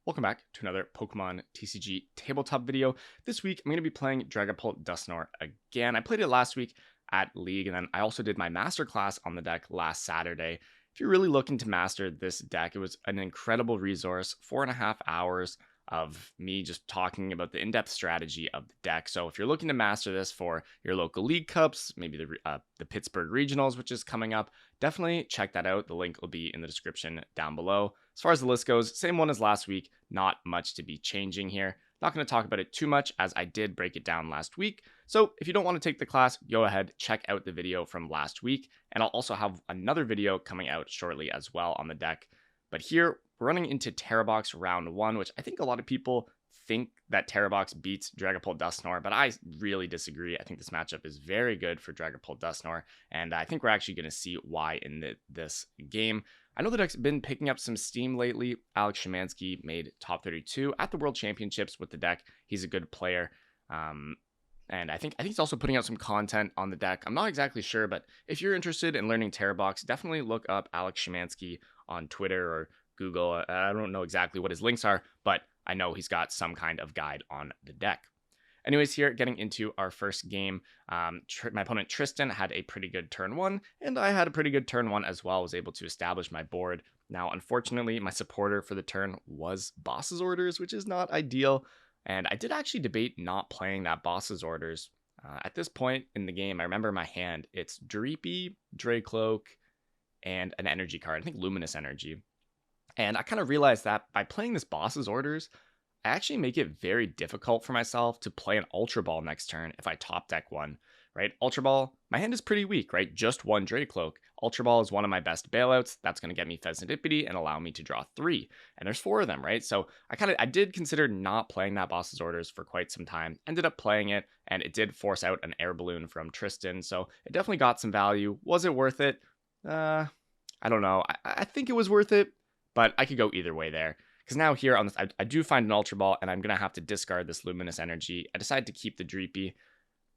Welcome back to another Pokemon TCG tabletop video. This week, I'm going to be playing Dragapult Dusknoir again. I played it last week at League, and then I also did my masterclass on the deck last Saturday. If you're really looking to master this deck, it was an incredible resource, 4.5 hours of me just talking about the in-depth strategy of the deck. So if you're looking to master this for your local League Cups, maybe the Pittsburgh Regionals, which is coming up, definitely check that out. The link will be in the description down below. As far as the list goes, same one as last week, not much to be changing here. Not going to talk about it too much as I did break it down last week. So if you don't want to take the class, go ahead, check out the video from last week. And I'll also have another video coming out shortly as well on the deck. But here, we're running into Terabox round 1, which I think a lot of people think that Terabox beats Dragapult Dusknoir, but I really disagree. I think this matchup is very good for Dragapult Dusknoir, and I think we're actually going to see why in this game. I know the deck's been picking up some steam lately. Alex Szymanski made top 32 at the World Championships with the deck. He's a good player. And I think he's also putting out some content on the deck. I'm not exactly sure, but if you're interested in learning Terabox, definitely look up Alex Szymanski on Twitter or Google. I don't know exactly what his links are, but I know he's got some kind of guide on the deck. Anyways, here, getting into our first game, my opponent Tristan had a pretty good turn 1, and I had a pretty good turn 1 as well. I was able to establish my board. Now, unfortunately, my supporter for the turn was Boss's Orders, which is not ideal, and I did actually debate not playing that Boss's Orders. At this point in the game, I remember my hand, it's Dreepy, Dracloak, and an energy card, I think Luminous Energy. And I kind of realized that by playing this Boss's Orders, I actually make it very difficult for myself to play an Ultra Ball next turn if I top deck one, right? Ultra Ball, my hand is pretty weak, right? Just one Dracloak. Ultra Ball is one of my best bailouts. That's going to get me Pheasantipity and allow me to draw 3. And there's 4 of them, right? So I did consider not playing that Boss's Orders for quite some time. Ended up playing it, and it did force out an Air Balloon from Tristan. So it definitely got some value. Was it worth it? I don't know. I think it was worth it, but I could go either way there. Because now here on this, I do find an Ultra Ball, and I'm going to have to discard this Luminous Energy. I decided to keep the Dreepy.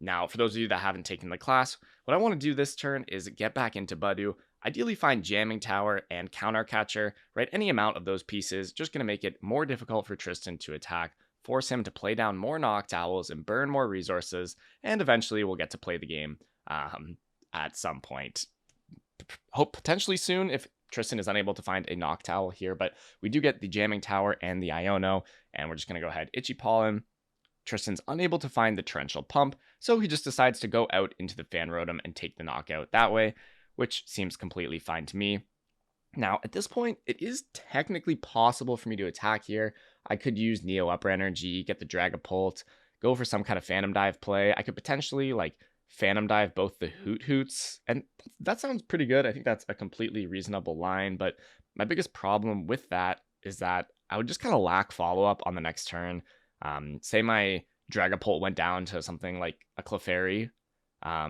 Now, for those of you that haven't taken the class, what I want to do this turn is get back into Budu, ideally find Jamming Tower and Counter Catcher, right? Any amount of those pieces, just going to make it more difficult for Tristan to attack, force him to play down more Noctowls and burn more resources, and eventually we'll get to play the game at some point. Hope potentially soon if Tristan is unable to find a Noctowl here, but we do get the Jamming Tower and the Iono, and we're just going to go ahead, Itchy Pollen. Tristan's unable to find the Torrential Pump, so he just decides to go out into the Fan Rotom and take the knockout that way, which seems completely fine to me. Now, at this point, it is technically possible for me to attack here. I could use Neo Upper Energy, get the Dragapult, go for some kind of Phantom Dive play. I could potentially, Phantom Dive both the Hoots, and that sounds pretty good. I think that's a completely reasonable line, but my biggest problem with that is that I would just kind of lack follow-up on the next turn. Say my Dragapult went down to something like a Clefairy, I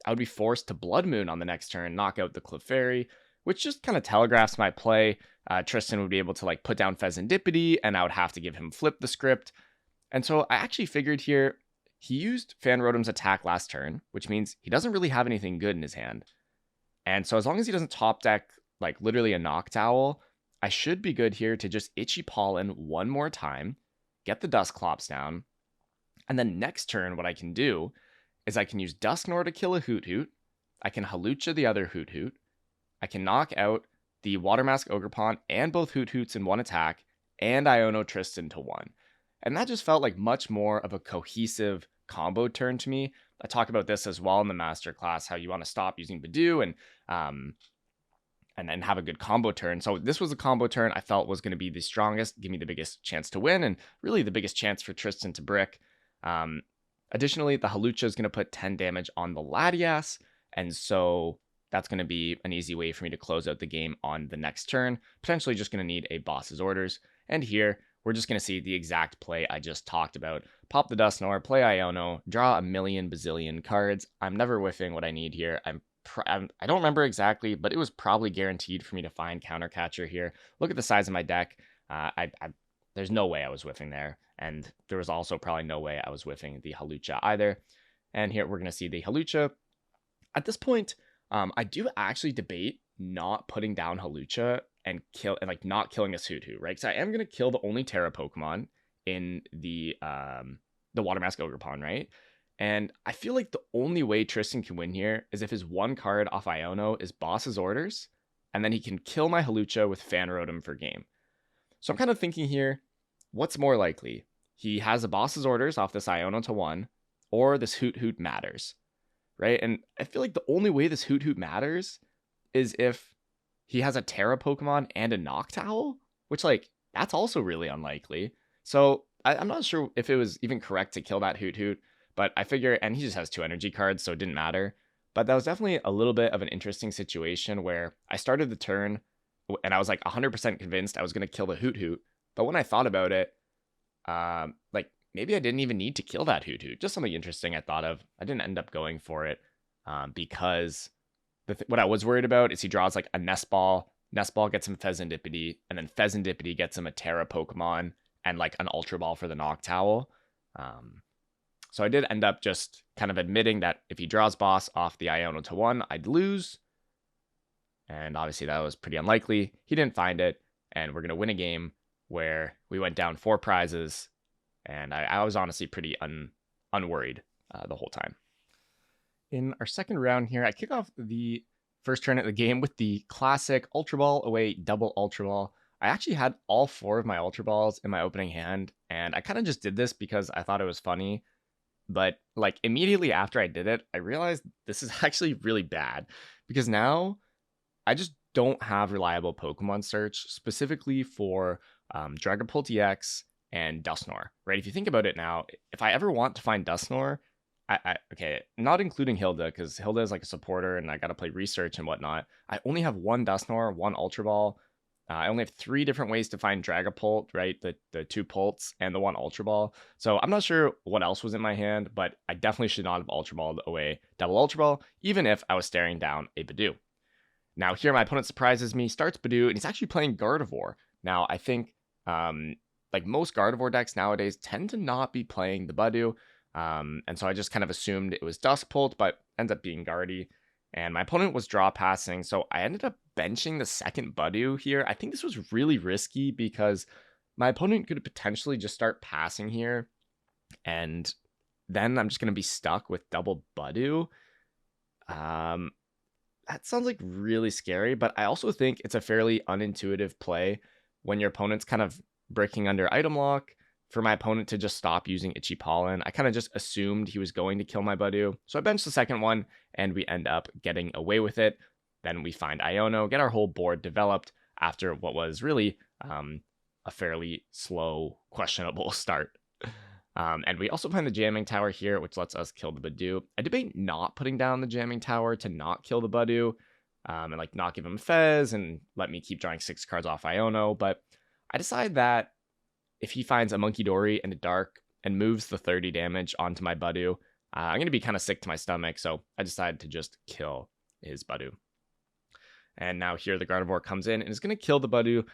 would be forced to Blood Moon on the next turn, knock out the Clefairy, which just kind of telegraphs my play. Tristan would be able to put down Pheasantipity, and I would have to give him Flip the Script. And so I actually figured here, he used Fan Rotom's attack last turn, which means he doesn't really have anything good in his hand. And so as long as he doesn't top deck, literally a Noctowl, I should be good here to just Itchy Pollen one more time, get the Dusclops down, and then next turn what I can do is I can use Dusknoir to kill a Hoot, I can Hawlucha the other Hoot, I can knock out the Watermask Ogerpon and both Hoots in one attack, and Iono Tristan to 1. And that just felt like much more of a cohesive combo turn to me. I talk about this as well in the masterclass, how you want to stop using Budu and then have a good combo turn. So this was a combo turn I felt was going to be the strongest, give me the biggest chance to win, and really the biggest chance for Tristan to brick. Additionally, the Hawlucha is going to put 10 damage on the Latias, and so that's going to be an easy way for me to close out the game on the next turn. Potentially just going to need a Boss's Orders. And here, we're just going to see the exact play I just talked about. Pop the Dusknoir, play Iono, draw a million bazillion cards. I'm never whiffing what I need here. I don't remember exactly, but it was probably guaranteed for me to find Counter Catcher here. Look at the size of my deck. There's no way I was whiffing there. And there was also probably no way I was whiffing the Hawlucha either. And here we're going to see the Hawlucha. At this point, I do actually debate not putting down Hawlucha and kill and like not killing this Hoot, right? Because I am gonna kill the only Terra Pokemon in the Water Mask Ogre Pond, right? And I feel like the only way Tristan can win here is if his one card off Iono is Boss's Orders, and then he can kill my Hawlucha with Fan Rotom for game. So I'm kind of thinking here, what's more likely? He has a Boss's Orders off this Iono to 1, or this Hoot matters, right? And I feel like the only way this Hoot matters is if he has a Terra Pokemon and a Noctowl, which, like, that's also really unlikely. So I'm not sure if it was even correct to kill that Hoot, but I figure, and he just has 2 energy cards, so it didn't matter. But that was definitely a little bit of an interesting situation where I started the turn and I was like 100% convinced I was going to kill the Hoot. But when I thought about it, like maybe I didn't even need to kill that Hoot. Just something interesting I thought of. I didn't end up going for it because what I was worried about is he draws like a Nest Ball. Nest Ball gets him Pheasantipity, and then Pheasantipity gets him a Terra Pokemon and like an Ultra Ball for the Noctowl. So I did end up just kind of admitting that if he draws Boss off the Iono to 1, I'd lose. And obviously that was pretty unlikely. He didn't find it, and we're going to win a game where we went down 4 prizes, and I was honestly pretty unworried the whole time. In our second round here, I kick off the first turn of the game with the classic Ultra Ball away double Ultra Ball. I actually had all 4 of my Ultra Balls in my opening hand, and I kind of just did this because I thought it was funny. But like immediately after I did it, I realized this is actually really bad because now I just don't have reliable Pokemon search specifically for Dragapult EX and Dusknoir, right? If you think about it now, if I ever want to find Dusknoir, okay, not including Hilda, because Hilda is like a supporter and I got to play research and whatnot. I only have 1 Dusknoir, 1 Ultra Ball. I only have 3 different ways to find Dragapult, right? The 2 Pults and the 1 Ultra Ball. So I'm not sure what else was in my hand, but I definitely should not have Ultra Balled away double Ultra Ball, even if I was staring down a Badoo. Now here my opponent surprises me, starts Badoo, and he's actually playing Gardevoir. Now I think like most Gardevoir decks nowadays tend to not be playing the Badoo, and so I just kind of assumed it was Duskpult, but ends up being Guardy. And my opponent was draw passing, so I ended up benching the second Badoo here. I think this was really risky because my opponent could potentially just start passing here, and then I'm just going to be stuck with double Badoo. That sounds like really scary, but I also think it's a fairly unintuitive play when your opponent's kind of breaking under item lock for my opponent to just stop using Itchy Pollen. I kind of just assumed he was going to kill my Badoo. So I benched the second one, and we end up getting away with it. Then we find Iono, get our whole board developed after what was really a fairly slow, questionable start. And we also find the Jamming Tower here, which lets us kill the Badoo. I debate not putting down the Jamming Tower to not kill the Badoo, and like not give him Fez and let me keep drawing 6 cards off Iono, but I decide that if he finds a Monkey Dory and a Dark and moves the 30 damage onto my Badoo, I'm going to be kind of sick to my stomach, so I decided to just kill his Badoo. And now here the Gardevoir comes in and is going to kill the Badoo.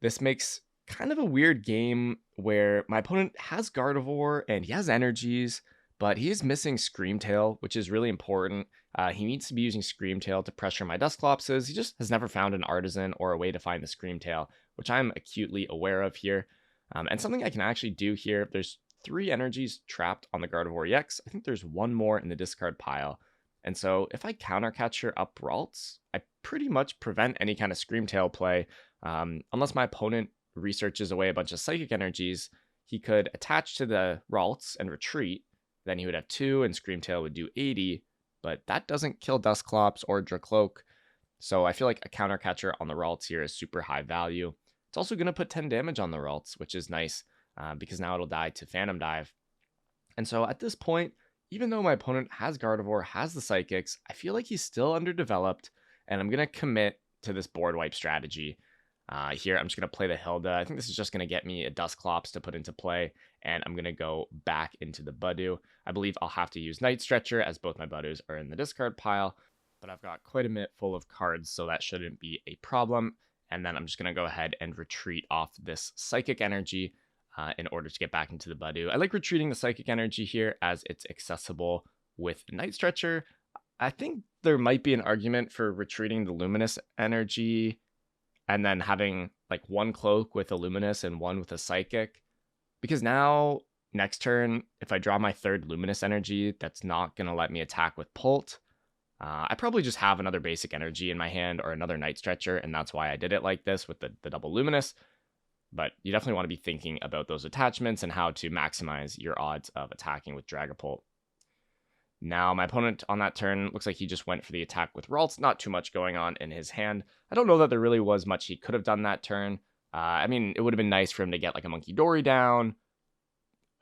This makes kind of a weird game where my opponent has Gardevoir and he has energies, but he is missing Screamtail, which is really important. He needs to be using Screamtail to pressure my Dusclopses. He just has never found an Artisan or a way to find the Screamtail, which I'm acutely aware of here. And something I can actually do here, there's 3 energies trapped on the Gardevoir EX. I think there's 1 more in the discard pile. And so if I countercatcher up Ralts, I pretty much prevent any kind of Screamtail play, unless my opponent researches away a bunch of Psychic energies. He could attach to the Ralts and retreat, then he would have 2 and Screamtail would do 80, but that doesn't kill Dusclops or Dracloak. So I feel like a countercatcher on the Ralts here is super high value. It's also going to put 10 damage on the Ralts, which is nice because now it'll die to Phantom Dive. And so at this point, even though my opponent has Gardevoir, has the Psychics, I feel like he's still underdeveloped, and I'm going to commit to this board wipe strategy. Here, I'm just going to play the Hilda. I think this is just going to get me a Dusclops to put into play, and I'm going to go back into the Badoo. I believe I'll have to use Night Stretcher as both my Badoos are in the discard pile, but I've got quite a bit full of cards, so that shouldn't be a problem. And then I'm just going to go ahead and retreat off this Psychic Energy in order to get back into the Badoo. I like retreating the Psychic Energy here as it's accessible with Night Stretcher. I think there might be an argument for retreating the Luminous Energy and then having like one cloak with a luminous and one with a psychic. Because now, next turn, if I draw my third luminous energy, that's not going to let me attack with Pult. I probably just have another basic energy in my hand or another Night Stretcher, and that's why I did it like this with the double luminous. But you definitely want to be thinking about those attachments and how to maximize your odds of attacking with Dragapult. Now, my opponent on that turn looks like he just went for the attack with Ralts. Not too much going on in his hand. I don't know that there really was much he could have done that turn. I mean, it would have been nice for him to get like a Monkey Dory down,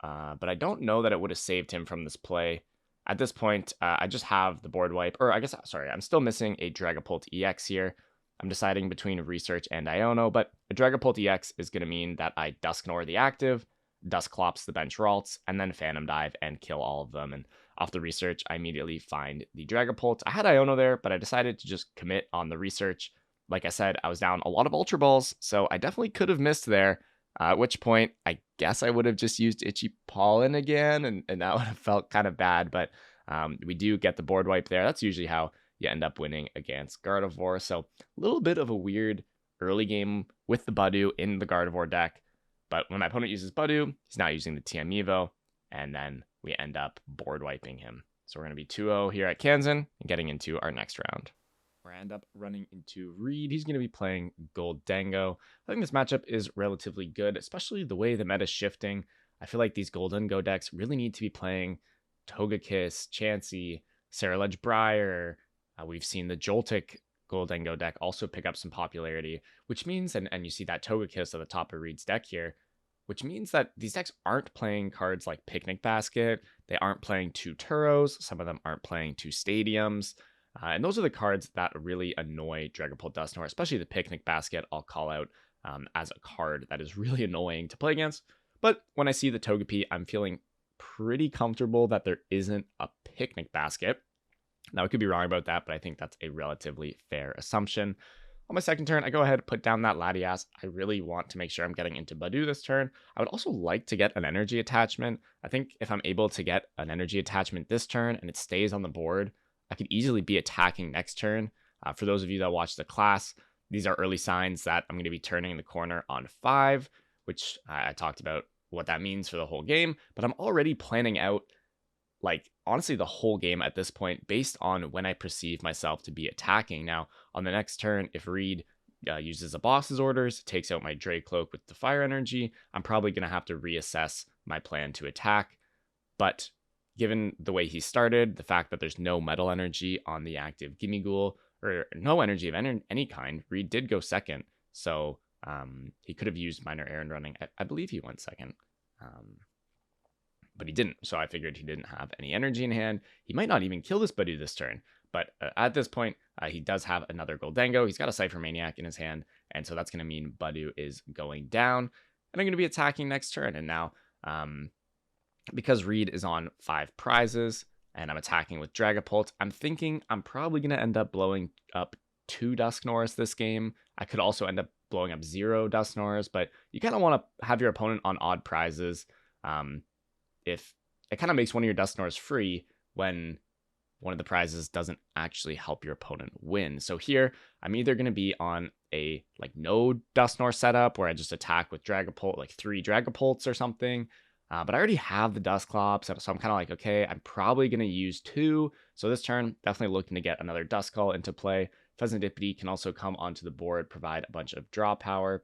but I don't know that it would have saved him from this play. At this point, I just have the board wipe, or I guess, sorry, I'm still missing a Dragapult EX here. I'm deciding between Research and Iono, but a Dragapult EX is going to mean that I Dusknoir the active, Dusclops the bench Ralts, and then Phantom Dive and kill all of them. And off the Research, I immediately find the Dragapult. I had Iono there, but I decided to just commit on the Research. Like I said, I was down a lot of Ultra Balls, so I definitely could have missed there. At which point, I guess I would have just used Itchy Pollen again, and that would have felt kind of bad, but we do get the board wipe there. That's usually how you end up winning against Gardevoir. So a little bit of a weird early game with the Budew in the Gardevoir deck, but when my opponent uses Budew, he's not using the TM Evo, and then we end up board wiping him. So we're going to be 2-0 here at Kanzen and getting into our next round. We end up running into Reed. He's going to be playing Gholdengo. I think this matchup is relatively good, especially the way the meta is shifting. I feel like these Gholdengo decks really need to be playing Togekiss, Chansey, Ceruledge Briar. We've seen the Joltik Gholdengo deck also pick up some popularity, which means, and you see that Togekiss at the top of Reed's deck here, which means that these decks aren't playing cards like Picnic Basket. They aren't playing 2 Turos. Some of them aren't playing 2 Stadiums. And those are the cards that really annoy Dragapult Dusknoir, especially the Picnic Basket. I'll call out as a card that is really annoying to play against. But when I see the Togepi, I'm feeling pretty comfortable that there isn't a Picnic Basket. Now, I could be wrong about that, but I think that's a relatively fair assumption. On my second turn, I go ahead and put down that Latias. I really want to make sure I'm getting into Budew this turn. I would also like to get an energy attachment. I think if I'm able to get an energy attachment this turn and it stays on the board, I could easily be attacking next turn. For those of you that watch the class, these are early signs that I'm going to be turning the corner on 5, which I talked about what that means for the whole game, but I'm already planning out, like, honestly, the whole game at this point based on when I perceive myself to be attacking. Now, on the next turn, if Reed uses a boss's orders, takes out my Dracloak with the fire energy, I'm probably going to have to reassess my plan to attack. But given the way he started, the fact that there's no metal energy on the active Gimmighoul, or no energy of any kind, Reed did go second. So he could have used Minor Errand Running. I believe he went second. But he didn't. So I figured he didn't have any energy in hand. He might not even kill this Budew this turn. But at this point, he does have another Gholdengo. He's got a Cypher Maniac in his hand. And so that's going to mean Budew is going down. And I'm going to be attacking next turn. And now, because Reed is on 5 prizes and I'm attacking with Dragapult, I'm thinking I'm probably going to end up blowing up 2 Dusknoirs this game. I could also end up blowing up 0 Dusknoirs, but you kind of want to have your opponent on odd prizes. If it kind of makes one of your Dusknoirs free when one of the prizes doesn't actually help your opponent win. So here, I'm either going to be on a like no Dusknoir setup where I just attack with Dragapult, like 3 Dragapults or something. But I already have the Dusclops, so I'm kind of like, okay, I'm probably going to use 2. So this turn, definitely looking to get another Duskull into play. Pheasantipede can also come onto the board, provide a bunch of draw power.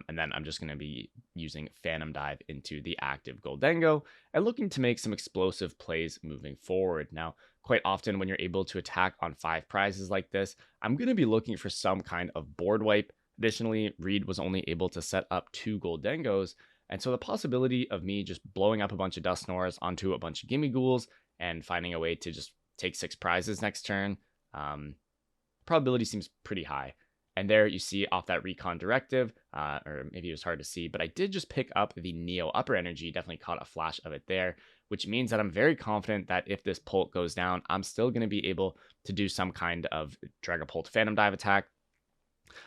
And then I'm just going to be using Phantom Dive into the active Gholdengo and looking to make some explosive plays moving forward. Now, quite often when you're able to attack on 5 prizes like this, I'm going to be looking for some kind of board wipe. Additionally, Reed was only able to set up 2 Gholdengos, and so the possibility of me just blowing up a bunch of Dusknoirs onto a bunch of Gimmighouls and finding a way to just take 6 prizes next turn, probability seems pretty high. And there you see off that recon directive, or maybe it was hard to see, but I did just pick up the Neo Upper Energy, definitely caught a flash of it there, which means that I'm very confident that if this Pult goes down, I'm still going to be able to do some kind of Dragapult Phantom Dive attack.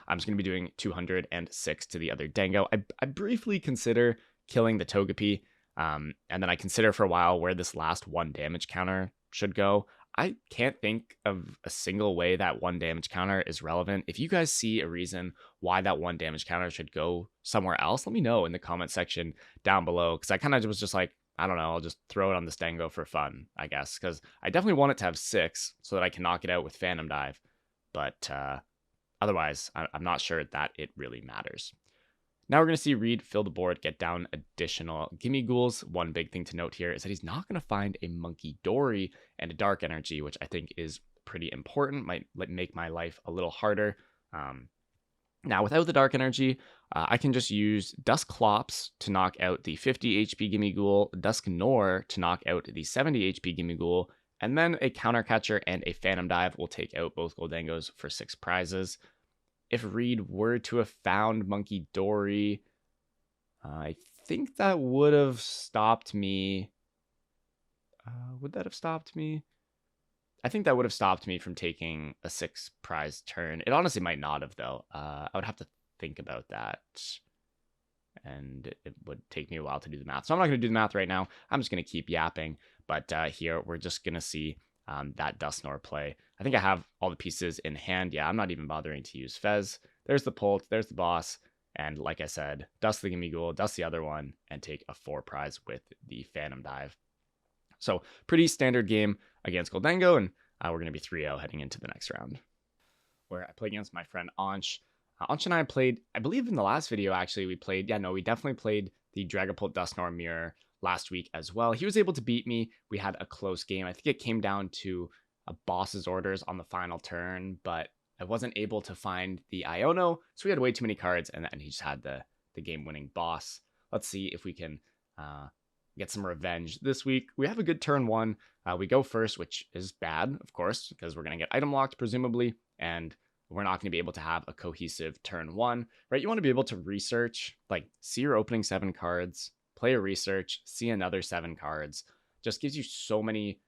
I'm just going to be doing 206 to the other Dango. I briefly consider killing the Togepi, and then I consider for a while where this last 1 damage counter should go. I can't think of a single way that one damage counter is relevant. If you guys see a reason why that one damage counter should go somewhere else, let me know in the comment section down below. Because I kind of was just like, I don't know, I'll just throw it on this Dango for fun, I guess. Because I definitely want it to have 6 so that I can knock it out with Phantom Dive. But otherwise, I'm not sure that it really matters. Now we're going to see Reed fill the board, get down additional Gimme Ghouls. One big thing to note here is that he's not going to find a Monkey Dory and a Dark Energy, which I think is pretty important, might make my life a little harder. Now, without the Dark Energy, I can just use Dusclops to knock out the 50 HP Gimme Ghoul, Dusknoir to knock out the 70 HP Gimme Ghoul, and then a Counter Catcher and a Phantom Dive will take out both Gholdengos for 6 prizes. If Reed were to have found Monkey Dory, I think that would have stopped me. Would that have stopped me? I think that would have stopped me from taking a 6 prize turn. It honestly might not have, though. I would have to think about that. And it would take me a while to do the math. So I'm not going to do the math right now. I'm just going to keep yapping. But here, we're just going to see that Dusknoir play. I think I have all the pieces in hand. Yeah, I'm not even bothering to use Fez. There's the Pult, there's the boss, and like I said, dust the Gimme Ghoul, dust the other one, and take a 4 prize with the Phantom Dive. So pretty standard game against Gholdengo, and we're going to be 3-0 heading into the next round, where I play against my friend Ansh. Ansh and I played, I believe in the last video actually, we definitely played the Dragapult Dusknoir mirror last week as well. He was able to beat me. We had a close game. I think it came down to a boss's orders on the final turn, but I wasn't able to find the Iono, so we had way too many cards, and he just had the game-winning boss. Let's see if we can get some revenge this week. We have a good turn 1. We go first, which is bad, of course, because we're going to get item locked, presumably, and we're not going to be able to have a cohesive turn 1, right? You want to be able to research, like, see your opening 7 cards, play a research, see another 7 cards. Just gives you so many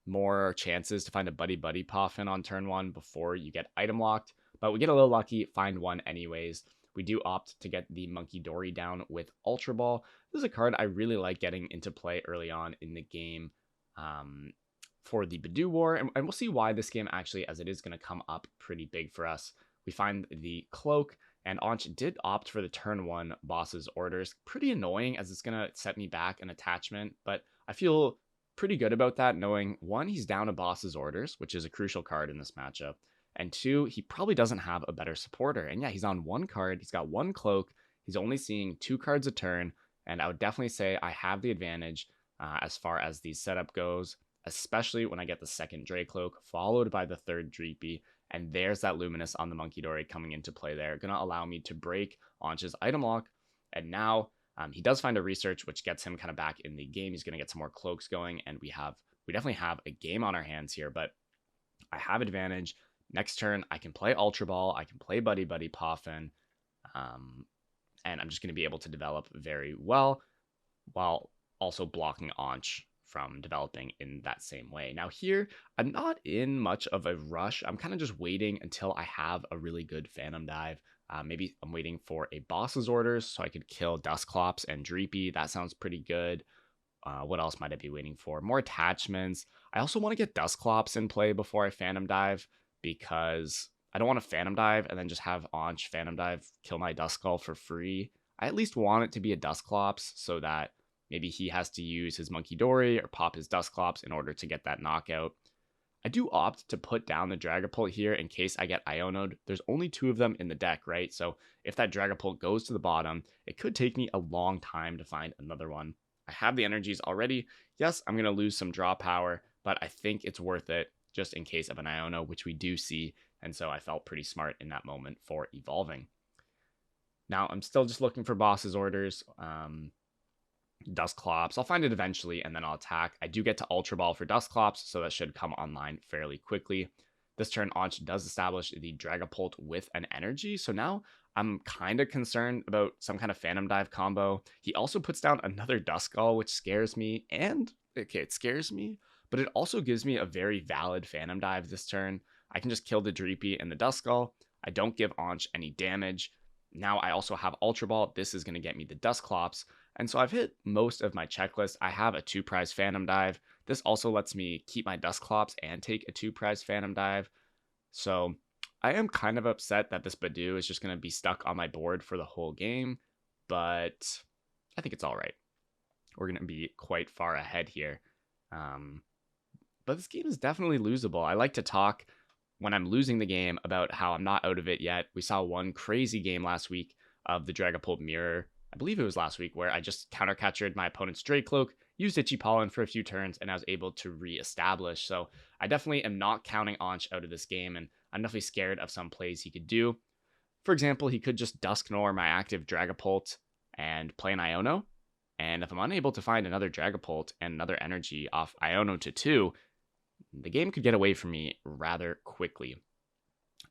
more chances to find a buddy Poffin on turn 1 before you get item locked. But we get a little lucky, find one anyways. We do opt to get the Monkey Dory down with Ultra Ball. This is a card I really like getting into play early on in the game for the Badoo War. And we'll see why this game actually, as it is going to come up pretty big for us. We find the Cloak, and Anch did opt for the turn 1 boss's orders. Pretty annoying, as it's going to set me back an attachment, but I feel pretty good about that, knowing 1, he's down a boss's orders, which is a crucial card in this matchup, and 2, he probably doesn't have a better supporter. And yeah, he's on 1 card, he's got 1 Cloak, he's only seeing 2 cards a turn, and I would definitely say I have the advantage as far as the setup goes, especially when I get the second Dracloak, followed by the third Dreepy, and there's that Luminous on the Monkey Dory coming into play there, gonna allow me to break Anch's item lock, and now he does find a research, which gets him kind of back in the game. He's going to get some more cloaks going, and we definitely have a game on our hands here, but I have advantage. Next turn, I can play Ultra Ball, I can play Buddy Poffin, and I'm just going to be able to develop very well, while also blocking Anch from developing in that same way. Now here, I'm not in much of a rush. I'm kind of just waiting until I have a really good Phantom Dive. Maybe I'm waiting for a boss's orders so I could kill Dusclops and Dreepy. That sounds pretty good. What else might I be waiting for? More attachments. I also want to get Dusclops in play before I Phantom Dive, because I don't want to Phantom Dive and then just have Anch Phantom Dive kill my Duskull for free. I at least want it to be a Dusclops so that maybe he has to use his Monkey Dory or pop his Dusclops in order to get that knockout. I do opt to put down the Dragapult here in case I get Iono'd. There's only 2 of them in the deck, right? So if that Dragapult goes to the bottom, it could take me a long time to find another one. I have the energies already. Yes, I'm going to lose some draw power, but I think it's worth it just in case of an Iono, which we do see. And so I felt pretty smart in that moment for evolving. Now I'm still just looking for boss's orders. Dusclops. I'll find it eventually, and then I'll attack. I do get to Ultra Ball for Dusclops, so that should come online fairly quickly. This turn, Anch does establish the Dragapult with an energy, so now I'm kind of concerned about some kind of Phantom Dive combo. He also puts down another Duskull, which scares me, and, okay, it scares me, but it also gives me a very valid Phantom Dive this turn. I can just kill the Dreepy and the Duskull. I don't give Anch any damage. Now I also have Ultra Ball. This is going to get me the Dusclops. And so I've hit most of my checklist. I have a 2-prize Phantom Dive. This also lets me keep my Dusclops and take a 2-prize Phantom Dive. So I am kind of upset that this Badoo is just going to be stuck on my board for the whole game, but I think it's all right. We're going to be quite far ahead here. But this game is definitely losable. I like to talk when I'm losing the game about how I'm not out of it yet. We saw one crazy game last week of the Dragapult Mirror. I believe it was last week, where I just counter captured my opponent's Dracloak, used Itchy Pollen for a few turns, and I was able to re-establish. So I definitely am not counting Anch out of this game, and I'm definitely scared of some plays he could do. For example, he could just Dusknoir my active Dragapult and play an Iono. And if I'm unable to find another Dragapult and another energy off Iono to 2, the game could get away from me rather quickly.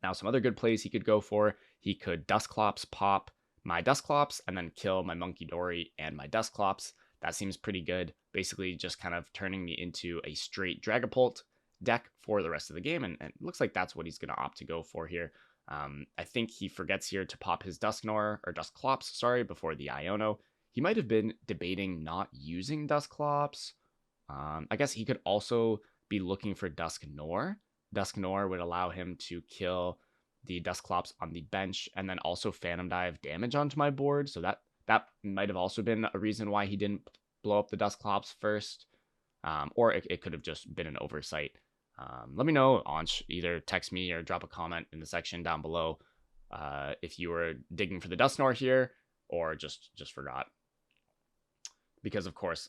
Now, some other good plays he could go for. He could Dusclops pop my Dusclops and then kill my Munkidori and my Dusclops. That seems pretty good. Basically just kind of turning me into a straight Dragapult deck for the rest of the game. And it looks like that's what he's going to opt to go for here. I think he forgets here to pop his Dusknoir, or Dusclops, sorry, before the Iono. He might have been debating not using Dusclops. I guess he could also be looking for Dusknoir. Dusknoir would allow him to kill the Dusclops on the bench and then also Phantom Dive damage onto my board. So that might have also been a reason why he didn't blow up the Dusclops first. Or it could have just been an oversight. Let me know, Anch. Either text me or drop a comment in the section down below if you were digging for the Dusknoir here or just forgot. Because, of course,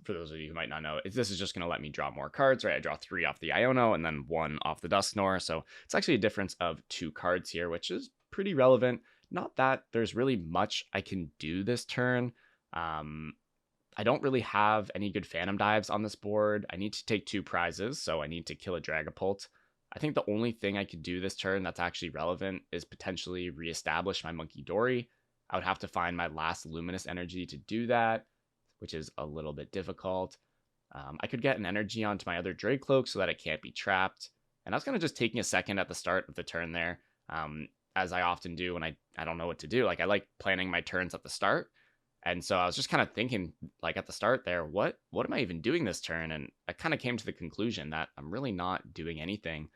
for those of you who might not know, this is just going to let me draw more cards, right? I draw 3 off the Iono and then 1 off the Dusknoir. So it's actually a difference of 2 cards here, which is pretty relevant. Not that there's really much I can do this turn. I don't really have any good Phantom Dives on this board. I need to take 2 prizes, so I need to kill a Dragapult. I think the only thing I could do this turn that's actually relevant is potentially reestablish my Munkidori. I would have to find my last Luminous energy to do that, which is a little bit difficult. I could get an energy onto my other Dracloak so that it can't be trapped. And I was kind of just taking a second at the start of the turn there, as I often do when I don't know what to do. Like, I like planning my turns at the start. And so I was just kind of thinking, like, at the start there, what am I even doing this turn? And I kind of came to the conclusion that I'm really not doing anything.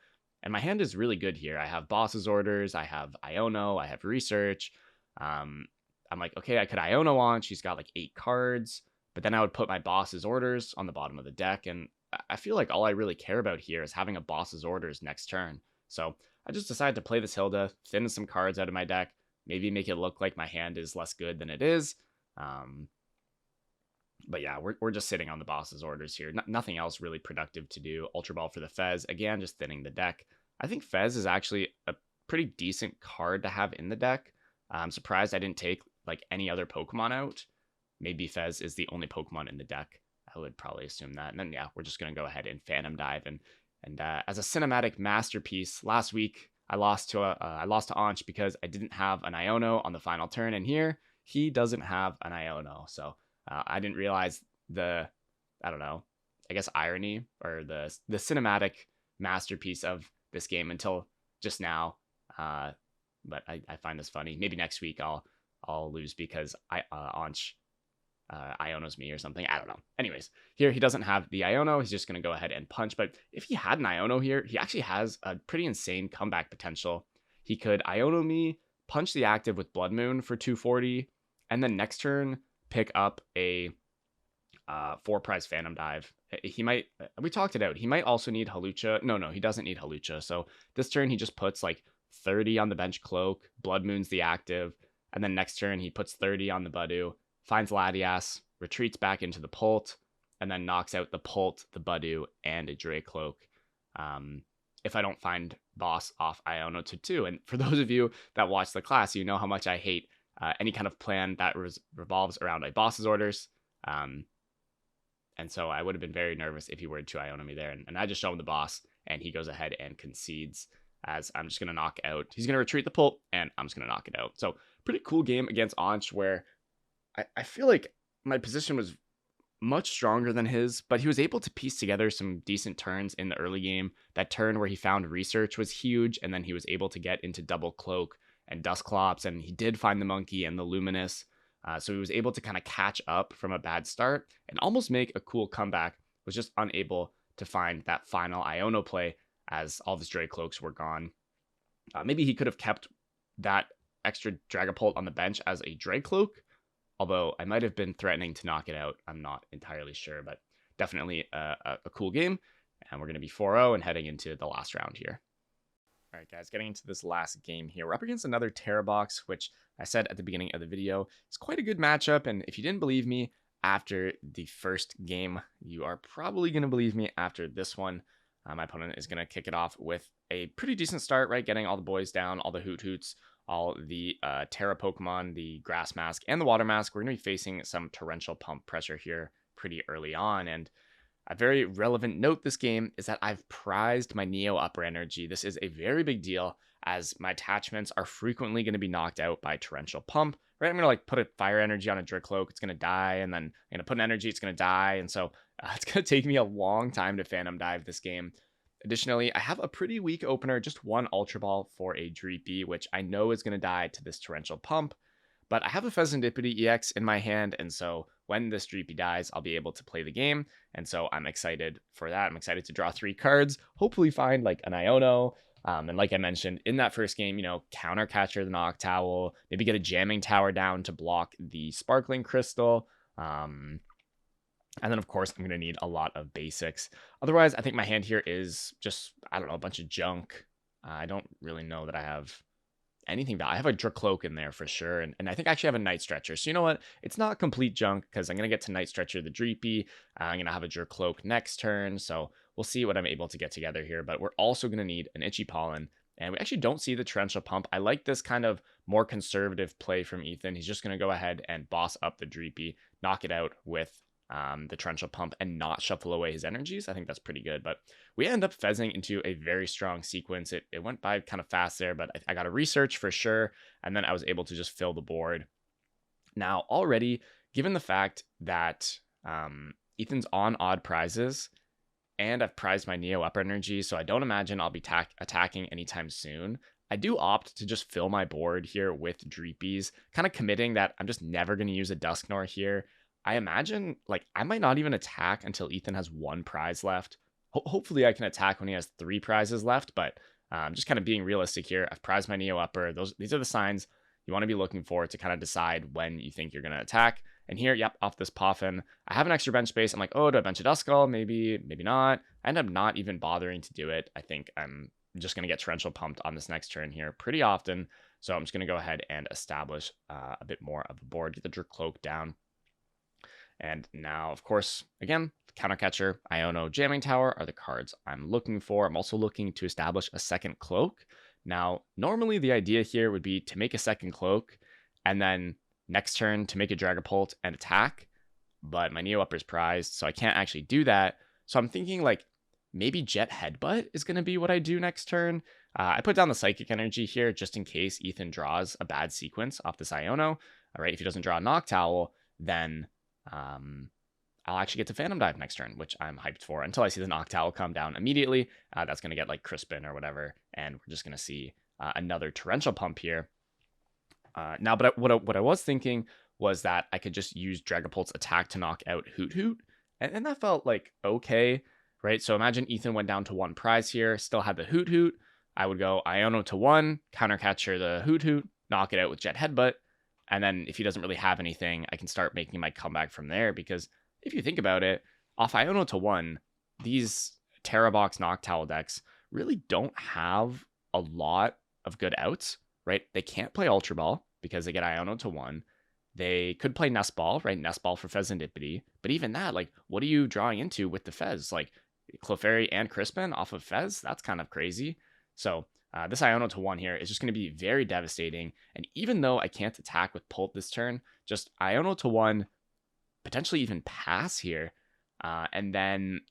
And my hand is really good here. I have Boss's Orders, I have Iono, I have Research. I'm like, okay, I could Iono on. She's got like 8 cards. But then I would put my Boss's Orders on the bottom of the deck. And I feel like all I really care about here is having a Boss's Orders next turn. So I just decided to play this Hilda, thin some cards out of my deck, maybe make it look like my hand is less good than it is. But yeah, we're just sitting on the Boss's Orders here. Nothing else really productive to do. Ultra Ball for the Fez. Again, just thinning the deck. I think Fez is actually a pretty decent card to have in the deck. I'm surprised I didn't take like any other Pokemon out. Maybe Fez is the only Pokemon in the deck. I would probably assume that. And then, yeah, we're just going to go ahead and Phantom Dive. And as a cinematic masterpiece, last week I lost to Anch because I didn't have an Iono on the final turn. And here, he doesn't have an Iono. So I didn't realize the, I don't know, I guess irony or the cinematic masterpiece of this game until just now. But I find this funny. Maybe next week I'll lose because Anch Iono's me or something. I don't know. Anyways, here he doesn't have the Iono. He's just going to go ahead and punch. But if he had an Iono here, he actually has a pretty insane comeback potential. He could Iono me, punch the active with Blood Moon for 240, and then next turn pick up a 4-prize Phantom Dive. He might, we talked it out. He might also need Hawlucha. No, he doesn't need Hawlucha. So this turn he just puts like 30 on the bench Cloak, Blood Moon's the active, and then next turn he puts 30 on the Badoo, finds Latias, retreats back into the Pult, and then knocks out the Pult, the Badoo, and a Dracloak. If I don't find Boss off Iono to 2. And for those of you that watch the class, you know how much I hate any kind of plan that revolves around a Boss's Orders. And so I would have been very nervous if he were to Iono me there. And I just show him the Boss, and he goes ahead and concedes, as I'm just going to knock out. He's going to retreat the Pult, and I'm just going to knock it out. So pretty cool game against Anch, where I feel like my position was much stronger than his, but he was able to piece together some decent turns in the early game. That turn where he found Research was huge, and then he was able to get into double Cloak and Dusclops, and he did find the Monkey and the Luminous. So he was able to kind of catch up from a bad start and almost make a cool comeback. Was just unable to find that final Iono play as all of his Dracloaks were gone. Maybe he could have kept that extra Dragapult on the bench as a Dracloak, although I might have been threatening to knock it out. I'm not entirely sure, but definitely a cool game. And we're going to be 4-0 and heading into the last round here. All right, guys, getting into this last game here. We're up against another Terabox, which I said at the beginning of the video, it's quite a good matchup. And if you didn't believe me after the first game, you are probably going to believe me after this one. My opponent is going to kick it off with a pretty decent start, right? Getting all the boys down, all the Hoots, all the Terra Pokemon, the Grass Mask, and the Water Mask. We're going to be facing some Torrential Pump pressure here pretty early on. And a very relevant note this game is that I've prized my Neo Upper Energy. This is a very big deal as my attachments are frequently going to be knocked out by Torrential Pump. Right, I'm going to like put a Fire Energy on a Dracloak, it's going to die, and then I'm going to put an Energy, it's going to die, and so it's going to take me a long time to Phantom Dive this game. Additionally, I have a pretty weak opener, just one Ultra Ball for a Dreepy, which I know is going to die to this Torrential Pump, but I have a Pheasantipity EX in my hand, and so when this Dreepy dies, I'll be able to play the game, and so I'm excited for that. I'm excited to draw 3 cards, hopefully find like an Iono. And like I mentioned in that first game, counter catcher the Noctowl, maybe get a jamming tower down to block the Sparkling Crystal. And then, of course, I'm going to need a lot of basics. Otherwise, I think my hand here is just, I don't know, a bunch of junk. I don't really know that I have anything bad. I have a Dracloak in there for sure. And I think I actually have a Night Stretcher. So you know what? It's not complete junk because I'm going to get to Night Stretcher the Dreepy. I'm going to have a Dracloak next turn. So we'll see what I'm able to get together here. But we're also going to need an Itchy Pollen. And we actually don't see the Torrential Pump. I like this kind of more conservative play from Ethan. He's just going to go ahead and boss up the Dreepy, knock it out with the Torrential Pump and not shuffle away his energies. I think that's pretty good, but we end up fezzing into a very strong sequence. It went by kind of fast there, but I got a research for sure, and then I was able to just fill the board. Now, already, given the fact that Ethan's on odd prizes, and I've prized my Neo Upper Energy, so I don't imagine I'll be attacking anytime soon, I do opt to just fill my board here with Dreepies, kind of committing that I'm just never going to use a Dusknoir here. I imagine, like, I might not even attack until Ethan has 1 prize left. Hopefully I can attack when he has 3 prizes left, but just kind of being realistic here. I've prized my Neo Upper. These are the signs you want to be looking for to kind of decide when you think you're going to attack. And here, yep, off this Poffin, I have an extra bench space. I'm like, oh, do I bench a Duskull? Maybe not. I end up not even bothering to do it. I think I'm just going to get Torrential Pumped on this next turn here pretty often. So I'm just going to go ahead and establish a bit more of a board, get the Dracloak down. And now, of course, again, Counter Catcher, Iono, Jamming Tower are the cards I'm looking for. I'm also looking to establish a second Cloak. Now, normally the idea here would be to make a second Cloak, and then next turn to make a Dragapult and attack, but my Neo Upper is prized, so I can't actually do that. So I'm thinking, like, maybe Jet Headbutt is going to be what I do next turn. I put down the Psychic Energy here just in case Ethan draws a bad sequence off this Iono. All right, if he doesn't draw a Noctowl, then I'll actually get to Phantom Dive next turn, which I'm hyped for until I see the Noctowl come down immediately. That's going to get like Crispin or whatever, and we're just going to see another Torrential Pump here. Now, but what I was thinking was that I could just use Dragapult's attack to knock out Hoot, and that felt like okay, right? So imagine Ethan went down to 1 prize here, still had the Hoot. I would go Iono to 1, Counter Catcher the Hoot, knock it out with Jet Headbutt. And then if he doesn't really have anything, I can start making my comeback from there. Because if you think about it, off Iono to 1, these Terabox Noctowl decks really don't have a lot of good outs, right? They can't play Ultra Ball because they get Iono to 1. They could play Nest Ball, right? Nest Ball for Pheasantipity. But even that, like, what are you drawing into with the Fez? Like, Clefairy and Crispin off of Fez? That's kind of crazy. So this Iono to 1 here is just going to be very devastating. And even though I can't attack with Pult this turn, just Iono to 1, potentially even pass here. And then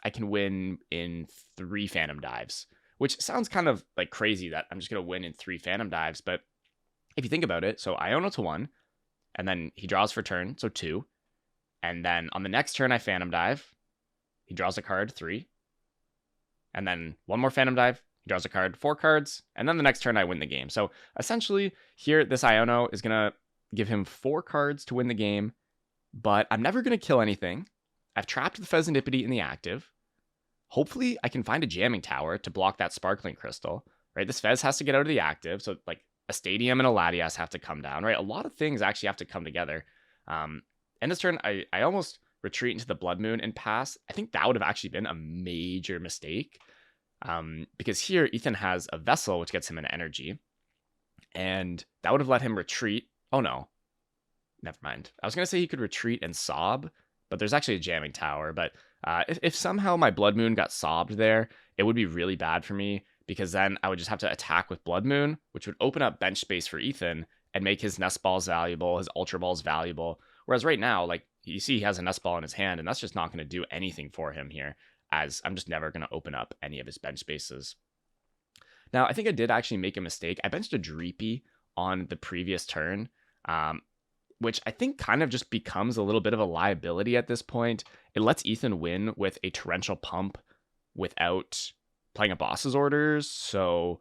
I can win in 3 Phantom Dives, which sounds kind of like crazy that I'm just going to win in 3 Phantom Dives. But if you think about it, so Iono to 1, and then he draws for turn, so 2. And then on the next turn, I Phantom Dive. He draws a card, 3. And then 1 more Phantom Dive. He draws a card, 4 cards, and then the next turn I win the game. So essentially here, this Iono is going to give him 4 cards to win the game, but I'm never going to kill anything. I've trapped the Pheasantipede in the active. Hopefully, I can find a jamming tower to block that Sparkling Crystal, right? This Fez has to get out of the active, so like a Stadium and a Latias have to come down, right? A lot of things actually have to come together. End this turn, I almost retreat into the Blood Moon and pass. I think that would have actually been a major mistake, because here Ethan has a Vessel, which gets him an energy, and that would have let him retreat. Oh no, never mind. I was going to say he could retreat and sob, but there's actually a jamming tower. But if somehow my Blood Moon got sobbed there, it would be really bad for me, because then I would just have to attack with Blood Moon, which would open up bench space for Ethan and make his Nest Balls valuable, his Ultra Balls valuable. Whereas right now, like you see, he has a Nest Ball in his hand, and that's just not going to do anything for him here, as I'm just never going to open up any of his bench spaces. Now, I think I did actually make a mistake. I benched a Dreepy on the previous turn, which I think kind of just becomes a little bit of a liability at this point. It lets Ethan win with a Torrential Pump without playing a boss's orders. So,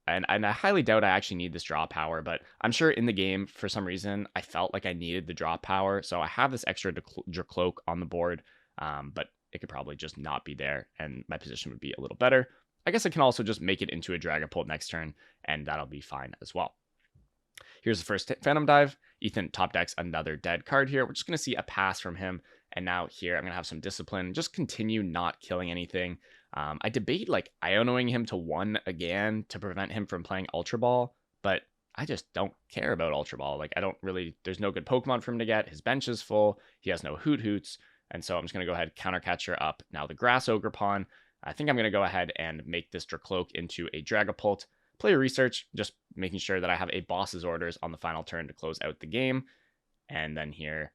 and I highly doubt I actually need this draw power, but I'm sure in the game, for some reason, I felt like I needed the draw power. So I have this extra Dracloak on the board, but it could probably just not be there, and my position would be a little better. I guess I can also just make it into a Dragapult next turn, and that'll be fine as well. Here's the first Phantom Dive. Ethan top decks another dead card here. We're just going to see a pass from him. And now here, I'm going to have some discipline. Just continue not killing anything. I debate like Ionoing him to 1 again to prevent him from playing Ultra Ball, but I just don't care about Ultra Ball. Like, I don't really, there's no good Pokemon for him to get. His bench is full. He has no Hoot Hoots. And so I'm just going to go ahead, Counter Catcher up. Now the Grass Ogre Pawn. I think I'm going to go ahead and make this Dracloak into a Dragapult. Play a Research, just making sure that I have a boss's orders on the final turn to close out the game. And then here,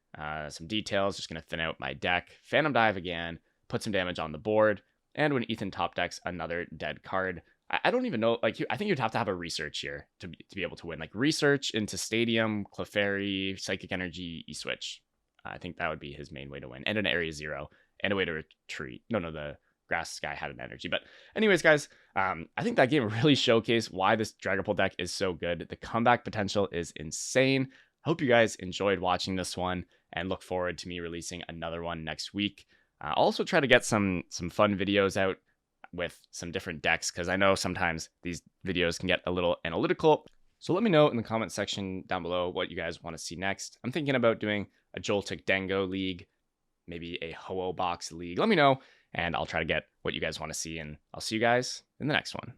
some details, just going to thin out my deck. Phantom Dive again, put some damage on the board. And when Ethan top decks another dead card, I don't even know, like, I think you'd have to have a Research here to be able to win. Like, Research into Stadium, Clefairy, Psychic Energy, E-Switch. I think that would be his main way to win. And an Area 0, and a way to retreat. No, the Grass guy had an energy. But anyways, guys, I think that game really showcased why this Dragapult deck is so good. The comeback potential is insane. I hope you guys enjoyed watching this one, and look forward to me releasing another one next week. I'll also try to get some fun videos out with some different decks, because I know sometimes these videos can get a little analytical. So let me know in the comment section down below what you guys want to see next. I'm thinking about doing a Joltik Dango League, maybe a Ho-Oh Box League. Let me know, and I'll try to get what you guys want to see, and I'll see you guys in the next one.